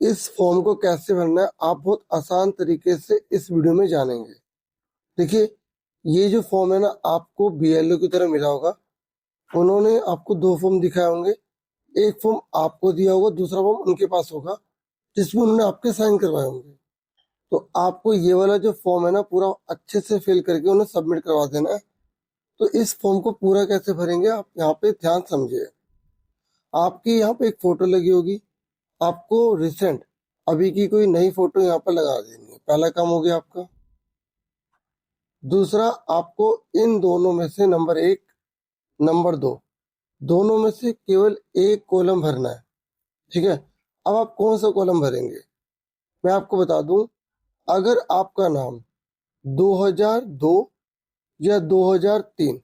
इस फॉर्म को कैसे भरना है आप बहुत आसान तरीके से इस वीडियो में जानेंगे। देखिए, ये जो फॉर्म है ना, आपको बीएलओ की तरह मिला होगा। उन्होंने आपको दो फॉर्म दिखाए होंगे, एक फॉर्म आपको दिया होगा, दूसरा फॉर्म उनके पास होगा जिसमें उन्होंने आपके साइन करवाए होंगे। तो आपको ये वाला जो फॉर्म है ना, पूरा अच्छे से फिल करके उन्हें सबमिट करवा देना है। तो इस फॉर्म को पूरा कैसे भरेंगे आप यहाँ पे ध्यान समझिए। आपकी यहाँ पे एक फोटो लगी होगी, आपको रिसेंट अभी की कोई नई फोटो यहाँ पर लगा देनी है। पहला काम हो गया आपका। दूसरा, आपको इन दोनों में से नंबर 1, नंबर 2, दोनों में से केवल एक कॉलम भरना है। ठीक है। अब आप कौन सा कॉलम भरेंगे मैं आपको बता दूं। अगर आपका नाम 2002 या 2003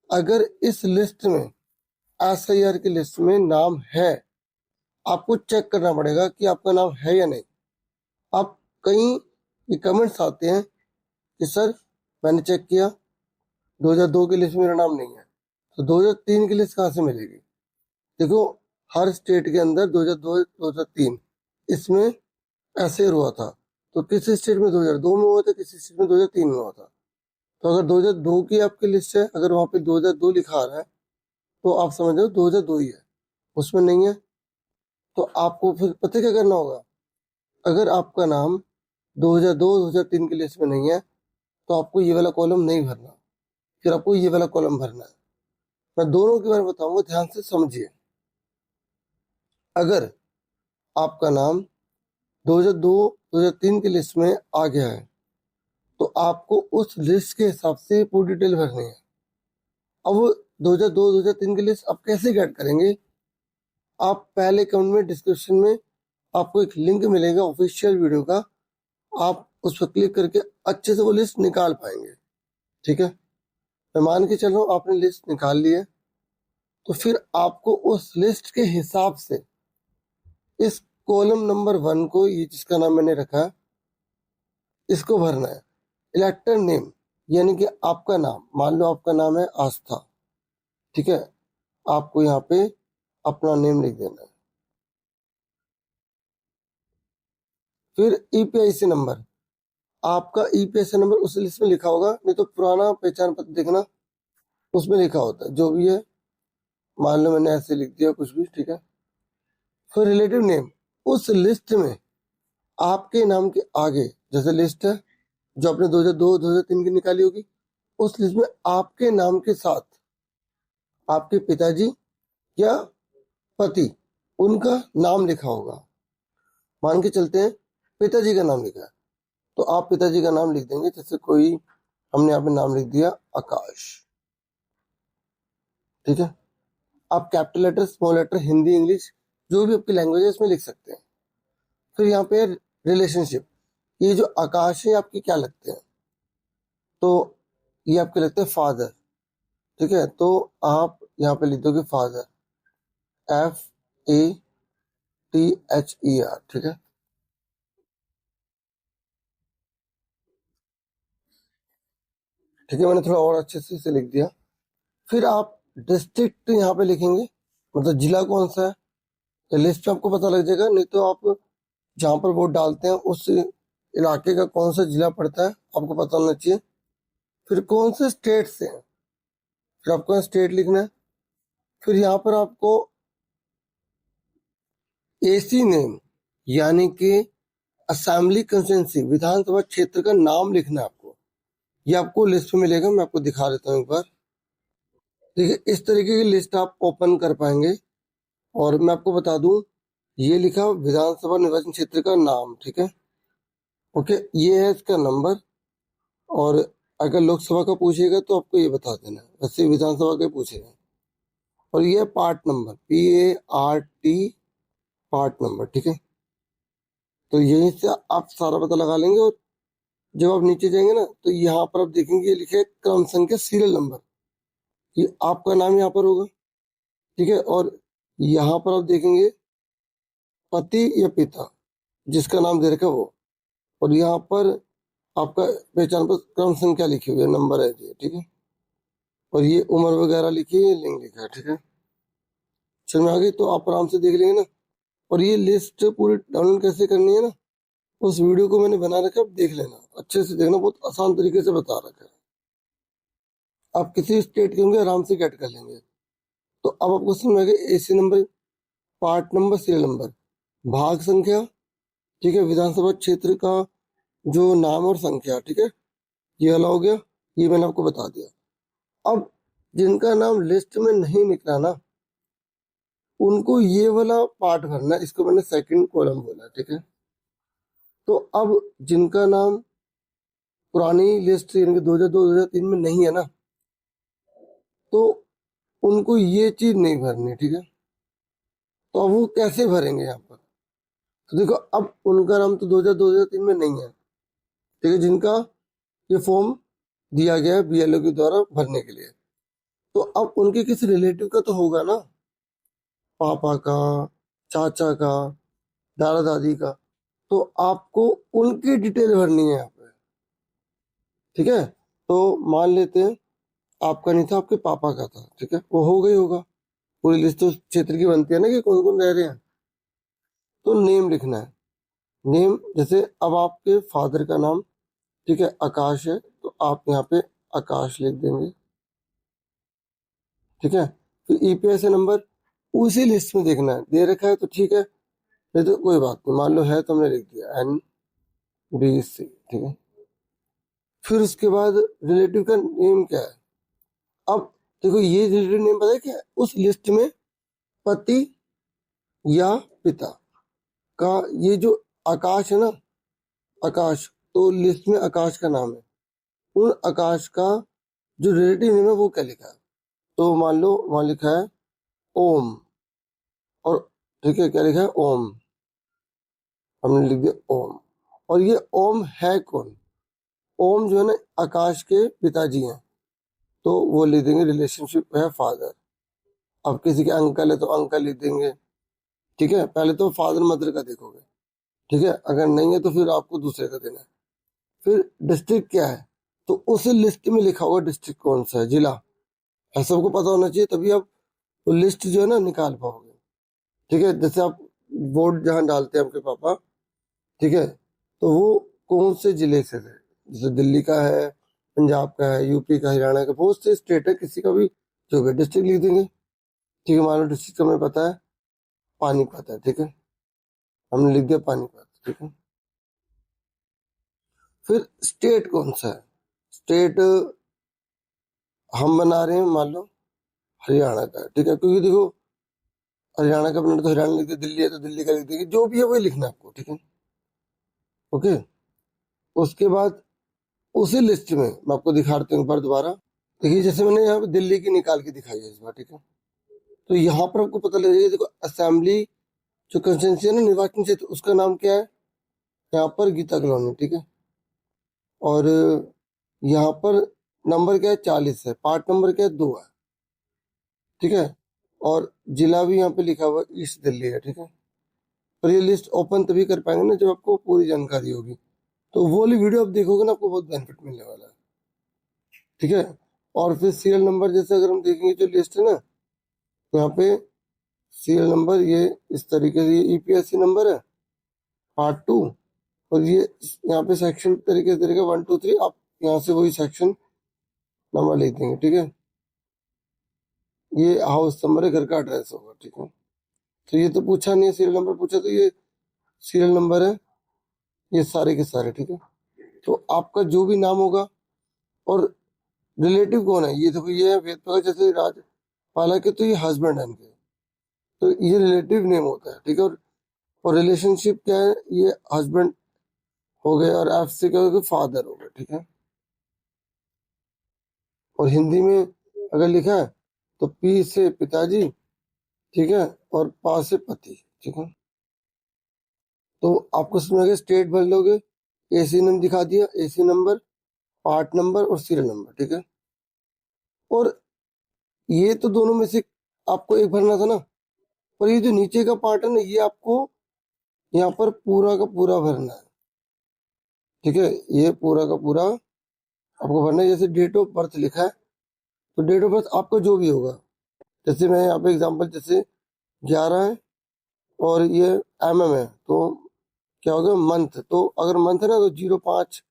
अगर इस लिस्ट में, एसआईआर की लिस्ट में नाम है, आपको चेक करना पड़ेगा कि आपका नाम है या नहीं। आप कई ये कमेंट्स आते हैं कि सर मैंने चेक किया 2002 की लिस्ट में मेरा नाम नहीं है, तो 2003 की लिस्ट कहाँ से मिलेगी। देखो, हर स्टेट के अंदर 2002 2003 इसमें ऐसे हुआ था। तो किसी स्टेट में 2002 में हुआ था, किसी स्टेट में 2003 में हुआ था। तो अगर 2002 की आपकी लिस्ट है, अगर वहां पे 2002 लिखा आ रहा है तो आप समझ लो 2002 ही है, उसमें नहीं है। तो आपको फिर पता क्या करना होगा। अगर आपका नाम 2002 2003 की लिस्ट में नहीं है तो आपको ये वाला कॉलम नहीं भरना, फिर आपको ये वाला कॉलम भरना है। मैं दोनों के बारे में बताऊंगा, ध्यान से समझिए। अगर आपका नाम 2002 2003 की लिस्ट में आ गया है तो आपको उस लिस्ट के हिसाब से पूरी डिटेल भरनी है। अब वो 2002 2003 की लिस्ट आप कैसे गेट करेंगे। आप पहले कमेंट में, डिस्क्रिप्शन में आपको एक लिंक मिलेगा ऑफिशियल वीडियो का, आप उस पर क्लिक करके अच्छे से वो लिस्ट निकाल पाएंगे। ठीक है। मैं मान के चल रहा हूँ आपने लिस्ट निकाल ली है, तो फिर आपको उस लिस्ट के हिसाब से इस कॉलम नंबर 1 को, ये जिसका नाम मैंने रखा है, इसको भरना है। इलेक्टर नेम, यानी कि आपका नाम, मान लो आपका नाम है आस्था। ठीक है। आपको यहाँ पे अपना नेम लिख देना है। फिर ईपीआईसी नंबर, आपका ईपीआईसी नंबर उस लिस्ट में लिखा होगा, नहीं तो पुराना पहचान पत्र देखना, उसमें लिखा होता है जो भी है। मान लो मैंने ऐसे लिख दिया कुछ भी। ठीक है। फिर रिलेटिव नेम, उस लिस्ट में आपके नाम के आगे, जैसे लिस्ट है जो आपने 2002 2003 की निकाली होगी, उस लिस्ट में आपके नाम के साथ आपके पिताजी या पति, उनका नाम लिखा होगा। मान के चलते हैं पिताजी का नाम लिखा है, तो आप पिताजी का नाम लिख देंगे। जैसे कोई, हमने यहाँ पे नाम लिख दिया आकाश। ठीक है। आप capital letter, small letter, Hindi, English, जो भी आपकी लैंग्वेज है इसमें लिख सकते हैं। फिर यहाँ पे रिलेशनशिप, ये जो आकाश है आपके क्या लगते हैं, तो ये आपके लगते हैं फादर। ठीक है। तो आप यहाँ पे लिख दोगे फादर, FATHER। ठीक है। ठीक है, मैंने थोड़ा और अच्छे से इसे लिख दिया। फिर आप डिस्ट्रिक्ट यहाँ पे लिखेंगे, मतलब जिला कौन सा है, तो लिस्ट में आपको पता लग जाएगा। नहीं तो आप जहाँ पर वोट डालते हैं उस इलाके का कौन सा जिला पड़ता है आपको पता होना चाहिए। फिर कौन से स्टेट से है, फिर आपको स्टेट लिखना है। फिर यहाँ पर आपको एसी नेम, यानी कि असेंबली कंस्टिट्यूंसी, विधानसभा क्षेत्र का नाम लिखना है आपको। ये आपको लिस्ट में मिलेगा, मैं आपको दिखा देता हूँ एक बार। देखिए, इस तरीके की लिस्ट आप ओपन कर पाएंगे। और मैं आपको बता दूं, ये लिखा विधानसभा निर्वाचन क्षेत्र का नाम। ठीक है। ओके, ये है इसका नंबर। और अगर लोकसभा का पूछेगा तो आपको ये बता देना, वैसे विधानसभा का पूछेगा। और ये part number, PART, part number. ठीक है। तो यहीं से आप सारा पता लगा लेंगे। और जब आप नीचे जाएंगे ना, तो यहाँ पर आप देखेंगे ये लिखे क्रम संख्या सीरियल नंबर, ये आपका नाम यहाँ पर होगा। ठीक है। और यहाँ पर आप देखेंगे पति या पिता, जिसका नाम दे रखा है वो। और यहाँ पर आपका पहचान पत्र क्रम संख्या लिखी हुई है, नंबर है ये। ठीक है। और ये उम्र वगैरह लिखी है, लिंग लिखा है। ठीक है। चल में आ गई, तो आप आराम से देख लेंगे ना। और ये लिस्ट पूरी डाउनलोड कैसे करनी है ना, उस वीडियो को मैंने बना रखा है, आप देख लेना, अच्छे से देखना, बहुत आसान तरीके से बता रखा है। आप किसी स्टेट के होंगे आराम से गेट कर लेंगे। तो अब आपको समझ में आएगा AC number, part number, serial number, भाग संख्या, ठीक है, विधानसभा क्षेत्र का जो नाम और संख्या, ठीक है, ये वाला हो गया, ये मैंने आपको बता दिया। अब जिनका नाम लिस्ट में नहीं निकला ना, उनको ये वाला पार्ट भरना है, इसको मैंने सेकंड कॉलम बोला, ठीक है। तो अब जिनका नाम पुरानी लिस्ट यानी कि 2002-2003 में नहीं है ना, तो उनको ये चीज नहीं भरनी, ठीक है। तो अब वो कैसे भरेंगे यहाँ पर? तो देखो, अब उनका नाम तो 2002-2003 में नहीं है, ठीक है, जिनका ये फॉर्म दिया गया है बीएलओ के द्वारा भरने के लिए। तो अब उनके किसी रिलेटिव का तो होगा ना, पापा का, चाचा का, दादा दादी का, तो आपको उनकी डिटेल भरनी है यहाँ पे, ठीक है। तो मान लेते हैं आपका नहीं था, आपके पापा का था, ठीक है, वो हो गई होगा, पूरी लिस्ट तो उस क्षेत्र की बनती है ना कि कौन कौन रह रहे हैं। तो नेम लिखना है, नेम, जैसे अब आपके फादर का नाम, ठीक है, आकाश है, तो आप यहाँ पे आकाश लिख देंगे, ठीक है। फिर ईपीआईसी नंबर उसी लिस्ट में देखना है, दे रखा है तो ठीक है, नहीं तो कोई बात नहीं, मान लो है तो हमने लिख दिया NBC, ठीक है। फिर उसके बाद रिलेटिव का नेम क्या है? अब देखो, ये रिलेटिव नेम पता है क्या है? उस लिस्ट में पति या पिता का, ये जो आकाश है ना, आकाश, तो लिस्ट में आकाश का नाम है, उन आकाश का जो रिलेटिव नेम है वो क्या लिखा है? तो मान लो वहां लिखा है ओम, और ठीक है, क्या लिखा है? ओम, हमने लिख दिया ओम। और ये ओम है कौन? ओम जो है ना, आकाश के पिताजी हैं, तो वो लिख देंगे रिलेशनशिप है फादर। अब किसी के अंकल है तो अंकल लिख देंगे, ठीक है। पहले तो फादर मदर का देखोगे, ठीक है, अगर नहीं है तो फिर आपको दूसरे का देना है। फिर डिस्ट्रिक्ट क्या है? तो उस लिस्ट में लिखा होगा डिस्ट्रिक्ट कौन सा है, जिला, ऐसा सबको पता होना चाहिए, तभी आप वो लिस्ट जो है ना निकाल पाओगे, ठीक है। जैसे आप वोट जहाँ डालते हैं आपके पापा, ठीक है, तो वो कौन से जिले से थे, जैसे दिल्ली का है, पंजाब का है, यूपी का, हरियाणा का, बहुत से स्टेट है, किसी का भी जो भी डिस्ट्रिक्ट लिख देंगे, ठीक है। मान लो डिस्ट्रिक्ट का हमें पता है पानीपत है, ठीक है, हमने लिख दिया पानीपत, ठीक है। फिर स्टेट कौन सा है? स्टेट हम बना रहे हैं, मान लो हरियाणा का है, ठीक है, क्योंकि देखो हरियाणा का बनाना तो हरियाणा लिख दिया, दिल्ली है तो दिल्ली का लिख देंगे, जो भी है वही लिखना है आपको, ठीक है, ओके। उसके बाद उसी लिस्ट में मैं आपको दिखा देता हूँ एक बार दोबारा, देखिए, जैसे मैंने यहाँ पे दिल्ली की निकाल के दिखाई है इस बार, ठीक है। तो यहाँ पर आपको पता लगेगा, देखो असेंबली जो कंस्टिट्यूंसी है ना, निर्वाचन क्षेत्र, उसका नाम क्या है? यहाँ पर गीता कॉलोनी, ठीक है। और यहाँ पर नंबर क्या है? 40 है, पार्ट नंबर क्या है? 2 है, ठीक है। और जिला भी यहाँ पे लिखा हुआ ईस्ट दिल्ली है, ठीक है। और ये लिस्ट ओपन तभी कर पाएंगे ना जब आपको पूरी जानकारी होगी, तो वो वाली वीडियो आप देखोगे ना, आपको बहुत बेनिफिट मिलने वाला है, ठीक है। और फिर सीरियल नंबर, जैसे अगर हम देखेंगे जो लिस्ट है ना, तो यहाँ पे सीरियल नंबर ये इस तरीके से, ये ईपीएससी नंबर है पार्ट 2, और ये यहाँ पे सेक्शन तरीके से तरीके 1 2 3, आप यहाँ से वही सेक्शन नंबर लिख देंगे, ठीक है। ये हाउस नंबर है, घर का एड्रेस होगा, ठीक है। तो ये तो पूछा नहीं है, सीरियल नंबर पूछा, तो ये सीरियल नंबर है, ये सारे के सारे, ठीक है। तो आपका जो भी नाम होगा, और रिलेटिव कौन है, ये देखो, ये है वेद प्रकाश, जैसे राजपाला के, तो ये हस्बैंड है इनके, तो ये रिलेटिव नेम होता है, ठीक है। और रिलेशनशिप क्या है? ये हस्बैंड हो गए, और एफ से क्या हो गया? फादर हो गए, ठीक है। और हिंदी में अगर लिखा है तो पी से पिताजी, ठीक है, और पा से पति, ठीक है। तो आपको समझ में, स्टेट भर लोगे, एसी नंबर दिखा दिया, एसी नंबर, पार्ट नंबर और सीरियल नंबर, ठीक है। और ये तो दोनों में से आपको एक भरना था ना, पर ये जो नीचे का पार्ट है ना, ये आपको यहाँ पर पूरा का पूरा भरना है, ठीक है। ये पूरा का पूरा आपको भरना है। जैसे डेट ऑफ बर्थ लिखा है, तो डेट ऑफ बर्थ आपका जो भी होगा, जैसे मैं यहाँ पे एग्जांपल, जैसे 11 है और ये mm है, तो क्या हो गया मंथ। तो अगर मंथ है ना तो 05,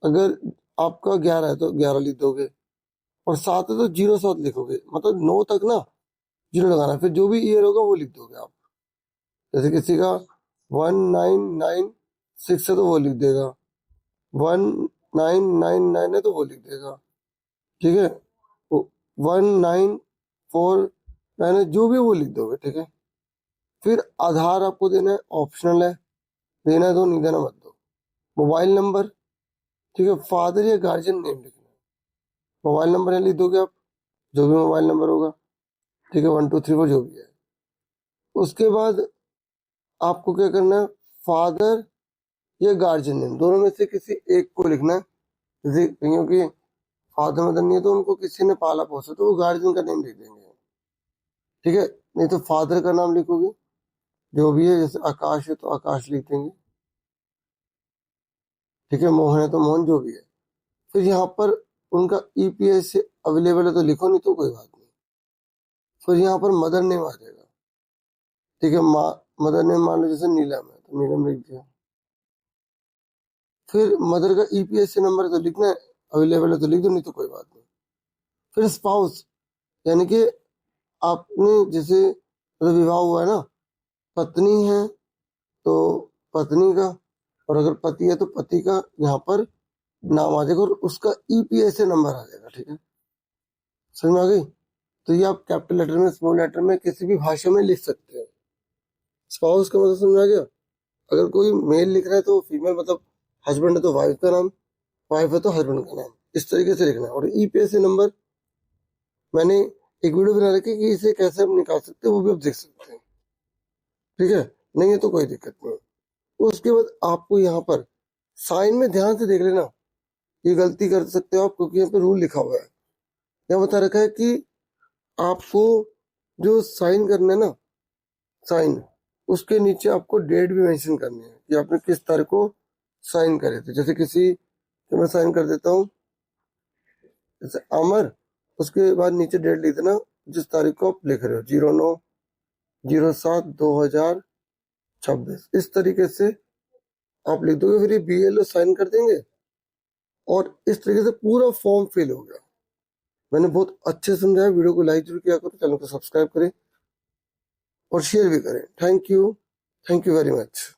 अगर आपका 11 है तो 11 लिख दोगे, और 7 है तो 07 लिखोगे, मतलब 9 तक ना जीरो लगाना, फिर जो भी ईयर होगा वो लिख दोगे आप। जैसे किसी का 1996 है तो वो लिख देगा, 1999 है तो वो लिख देगा, ठीक है। 1949 है, जो भी वो लिख दोगे, ठीक है। फिर आधार आपको देना है, ऑप्शनल है, देना है दो, नहीं देना मत दो। मोबाइल नंबर, ठीक है, फादर या गार्जियन नेम लिखना है। मोबाइल नंबर है लिख दोगे आप, जो भी मोबाइल नंबर होगा, ठीक है, 1234 जो भी है। उसके बाद आपको क्या करना है, फादर या गार्जियन नेम दोनों में से किसी एक को लिखना है। जैसे क्योंकि फादर मदर नहीं है तो उनको किसी ने पाला पोसा, तो वो गार्जियन का नेम लिख देंगे, ठीक है। नहीं तो फादर का नाम लिखोगे, जो भी है, जैसे आकाश है तो आकाश लिख देंगे, ठीक है। मोहन है तो मोहन, जो भी है। फिर यहाँ पर उनका ईपीएस अवेलेबल है तो लिखो, नहीं तो कोई बात नहीं। फिर यहाँ पर मदर नेम आ जाएगा, ठीक है। मदर नेम मान लो जैसे नीलम है तो नीलम लिख दिया। फिर मदर का ईपीएस नंबर है तो लिखना है, अवेलेबल है तो लिख दो, नहीं तो कोई बात नहीं। फिर स्पाउस, यानी कि आपने जैसे मतलब विवाह हुआ है ना, पत्नी है तो पत्नी का, और अगर पति है तो पति का यहाँ पर नाम आ जाएगा, और उसका ईपीएस नंबर आ जाएगा, ठीक है। समझ में आ गई। तो ये आप कैपिटल लेटर में, स्मॉल लेटर में, किसी भी भाषा में लिख सकते हैं। स्पाउस का मतलब समझ में आ गया। अगर कोई मेल लिख रहा है तो फीमेल, मतलब हस्बैंड है तो वाइफ का नाम, वाइफ है तो हस्बैंड का नाम, इस तरीके से लिखना है। और ईपीएस नंबर मैंने एक वीडियो बना रखी है कि इसे कैसे हम निकाल सकते हैं, वो भी आप देख सकते हैं, ठीक है। नहीं है तो कोई दिक्कत नहीं है। उसके बाद आपको यहाँ पर साइन में ध्यान से देख लेना, ये गलती कर सकते हो आप, क्योंकि यहाँ पे रूल लिखा हुआ है। यहाँ बता रखा है कि आपको जो साइन करना है ना, साइन, उसके नीचे आपको डेट भी मेंशन करनी है कि आपने किस तारीख को साइन करे थे। जैसे किसी, तो मैं साइन कर देता हूँ, जैसे अमर, उसके बाद नीचे डेट लिख देना जिस तारीख को आप लिख रहे हो, 09/07/2026, इस तरीके से आप लिख दोगे। फिर ये बीएलओ साइन कर देंगे, और इस तरीके से पूरा फॉर्म फिल हो गया। मैंने बहुत अच्छे से समझाया। वीडियो को लाइक जरूर किया करो, चैनल को सब्सक्राइब करें और शेयर भी करें। Thank you very much.